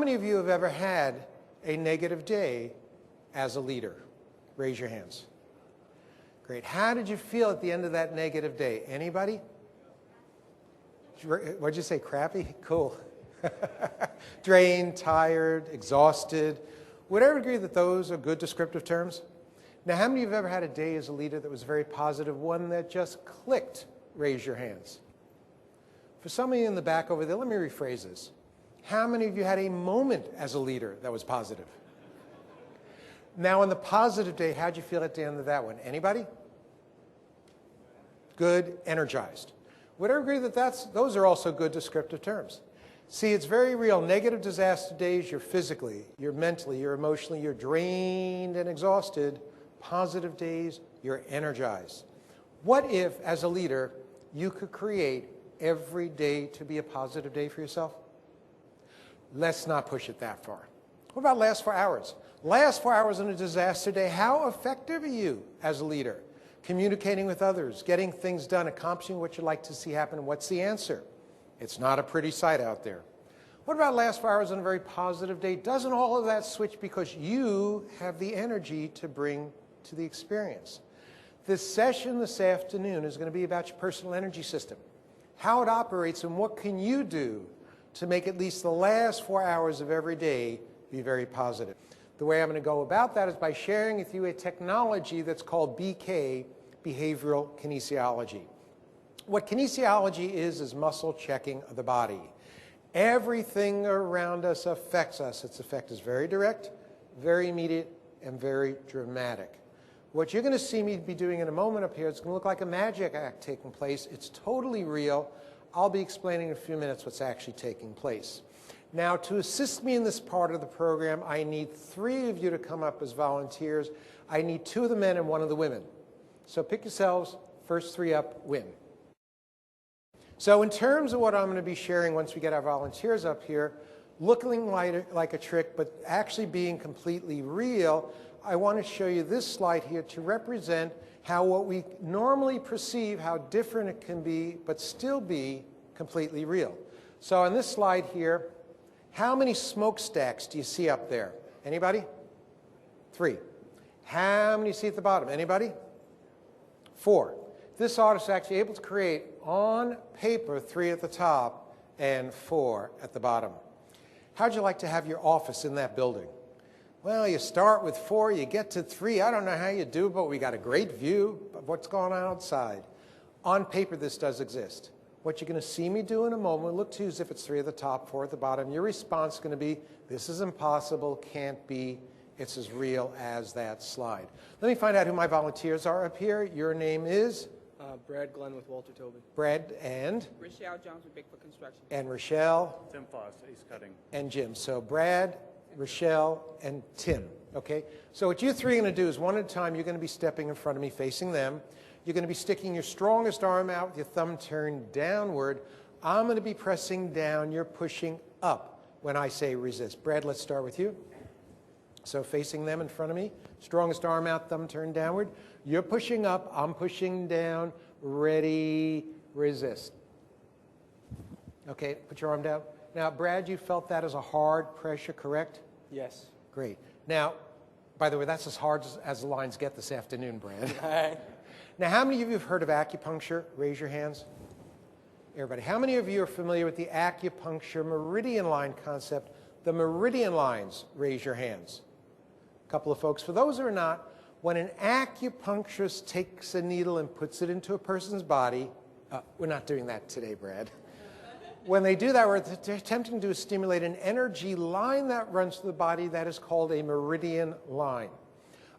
many of you have ever had a negative day as a leader? Raise your hands. Great. How did you feel at the end of that negative day? Anybody? What'd you say, crappy? Cool. Drained, tired, exhausted. Would I agree that those are good descriptive terms? Now, how many of you have ever had a day as a leader that was very positive, one that just clicked? Raise your hands. For some of you in the back over there, let me rephrase this. How many of you had a moment as a leader that was positive? Now, on the positive day, how'd you feel at the end of that one? Anybody? Good, energized. Would I agree that those are also good descriptive terms? See, it's very real. Negative disaster days, you're physically, you're mentally, you're emotionally, you're drained and exhausted. Positive days, you're energized. What if, as a leader, you could create every day to be a positive day for yourself? Let's not push it that far. What about last 4 hours? Last 4 hours on a disaster day, how effective are you as a leader? Communicating with others, getting things done, accomplishing what you'd like to see happen. What's the answer? It's not a pretty sight out there. What about last 4 hours on a very positive day? Doesn't all of that switch because you have the energy to bring to the experience? This session this afternoon is going to be about your personal energy system, how it operates, and what can you do to make at least the last 4 hours of every day be very positive. The way I'm going to go about that is by sharing with you a technology that's called BK, Behavioral Kinesiology. What kinesiology is muscle checking of the body. Everything around us affects us. Its effect is very direct, very immediate, and very dramatic. What you're going to see me be doing in a moment up here, it's going to look like a magic act taking place. It's totally real. I'll be explaining in a few minutes what's actually taking place. Now, to assist me in this part of the program, I need 3 of you to come up as volunteers. I need 2 of the men and 1 of the women. So pick yourselves, first 3 up win. So in terms of what I'm going to be sharing once we get our volunteers up here, looking like a trick, but actually being completely real, I want to show you this slide here to represent how what we normally perceive, how different it can be, but still be completely real. So on this slide here, how many smokestacks do you see up there? Anybody? 3. How many you see at the bottom? Anybody? 4. This artist is actually able to create on paper 3 at the top and 4 at the bottom. How'd you like to have your office in that building? Well, you start with 4, you get to 3. I don't know how you do, but we got a great view of what's going on outside. On paper, this does exist. What you're going to see me do in a moment, look to you as if it's 3 at the top, 4 at the bottom. Your response is going to be, this is impossible, can't be, it's as real as that slide. Let me find out who my volunteers are up here. Your name is? Brad Glenn with Walter Tobin. Brad and? Rochelle Jones with Bigfoot Construction. And Rochelle? Tim Foss, Ace Cutting. And Jim. So Brad, Rochelle, and Tim. Okay? So what you 3 are going to do is one at a time, you're going to be stepping in front of me, facing them. You're going to be sticking your strongest arm out with your thumb turned downward. I'm going to be pressing down. You're pushing up when I say resist. Brad, let's start with you. So facing them in front of me, strongest arm out, thumb turned downward. You're pushing up, I'm pushing down. Ready, resist. Okay, put your arm down. Now, Brad, you felt that as a hard pressure, correct? Yes. Great. Now, by the way, that's as hard as the lines get this afternoon, Brad. All right. Now, how many of you have heard of acupuncture? Raise your hands. Everybody. How many of you are familiar with the acupuncture meridian line concept? The meridian lines, raise your hands. A couple of folks. For those who are not, when an acupuncturist takes a needle and puts it into a person's body, we're not doing that today, Brad. When they do that, what they're attempting to do is stimulate an energy line that runs through the body that is called a meridian line.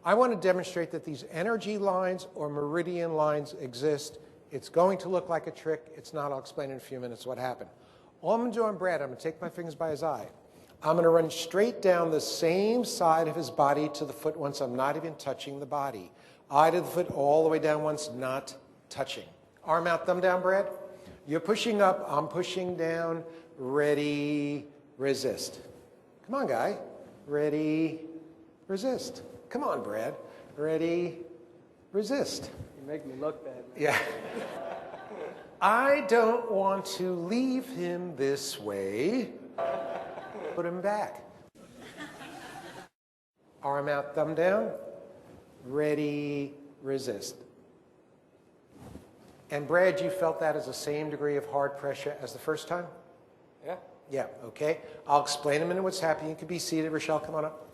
I want to demonstrate that these energy lines or meridian lines exist. It's going to look like a trick. It's not. I'll explain in a few minutes what happened. All I'm going to do on Brad, I'm going to take my fingers by his eye. I'm going to run straight down the same side of his body to the foot once. I'm not even touching the body. Eye to the foot all the way down once, not touching. Arm out, thumb down, Brad. You're pushing up, I'm pushing down. Ready, resist. Come on, guy. Ready, resist. Come on, Brad. Ready, resist. You make me look bad. Yeah. I don't want to leave him this way. Put him back. Arm out, thumb down. Ready, resist. And Brad, you felt that as the same degree of hard pressure as the first time? Yeah. Yeah, okay. I'll explain in a minute what's happening. You can be seated. Rochelle, come on up.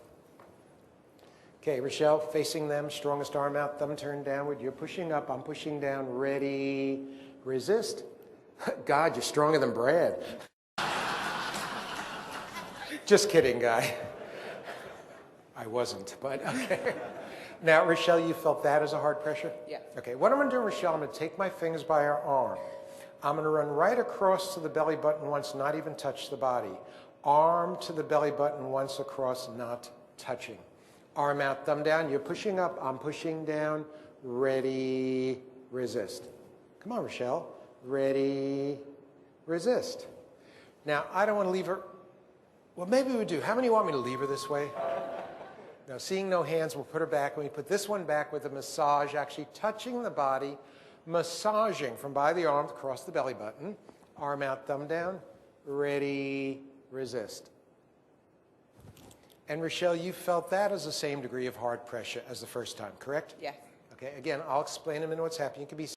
Okay, Rochelle, facing them, strongest arm out, thumb turned downward. You're pushing up, I'm pushing down. Ready, resist. God, you're stronger than Brad. Just kidding, guy. I wasn't, but okay. Now, Rochelle, you felt that as a hard pressure? Yes. Okay, what I'm going to do, Rochelle, I'm going to take my fingers by her arm. I'm going to run right across to the belly button once, not even touch the body. Arm to the belly button once across, not touching. Arm out, thumb down. You're pushing up, I'm pushing down. Ready, resist. Come on, Rochelle. Ready, resist. Now, I don't want to leave her. Well, maybe we do. How many want me to leave her this way? Now, seeing no hands, we'll put her back. And we put this one back with a massage, actually touching the body, massaging from by the arm across the belly button. Arm out, thumb down. Ready, resist. And Rochelle, you felt that as the same degree of hard pressure as the first time, correct? Yes. Okay, again, I'll explain in a minute what's happening. You can be